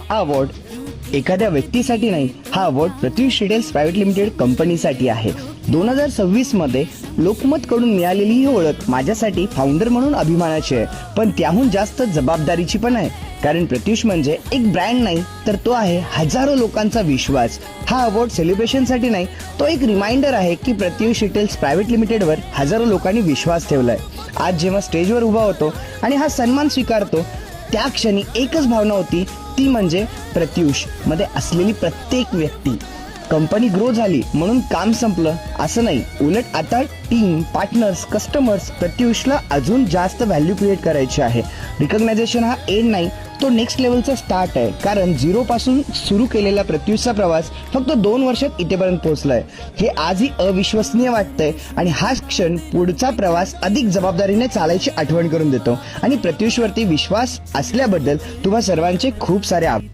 हा अवॉर्ड एखाद्या व्यक्तीसाठी नाही, हा award Pratyush retails private limited कंपनीसाठी आहे. 2026 मध्ये लोकमत कडून मिळालेली ही ओळख माझ्यासाठी फाउंडर म्हणून अभिमानाची आहे, पण त्याहून जास्त जबाबदारीची पण आहे. कारण प्रत्युष म्हणजे एक ब्रँड नाही, तर तो आहे हजारो लोकांचा विश्वास. हा अवॉर्ड सेलिब्रेशनसाठी नाही, तो एक रिमाइंडर आहे की प्रत्युष रिटेल्स प्रायव्हेट लिमिटेडवर हजारो लोकांनी विश्वास ठेवलाय. आज जेव्हा स्टेजवर उभा होतो आणि हा सन्मान स्वीकारतो, त्या क्षणी एकच भावना होती, ती म्हणजे प्रत्युष मध्ये असलेली प्रत्येक व्यक्ती. कंपनी ग्रो झाली म्हणून काम संपलं असं नाही, उलट आता टीम, पार्टनर्स, कस्टमर्स प्रत्युषला अजून जास्त व्हॅल्यू क्रिएट करायची आहे. रिकग्नायझेशन हा एंड नाही, तो नेक्स्ट लेवलचा स्टार्ट आहे. कारण 0 पासून सुरू केलेला प्रत्युषचा प्रवास फक्त 2 वर्षात इथेपर्यंत पोहोचलाय. हे आजही अविश्वसनीय वाटतंय आणि हा क्षण पुढचा प्रवास अधिक जबाबदारीने चालायची आठवण करून देतो. आणि प्रत्युषवरती विश्वास असल्याबद्दल तुम्हा सर्वांचे खूप सारे आभार.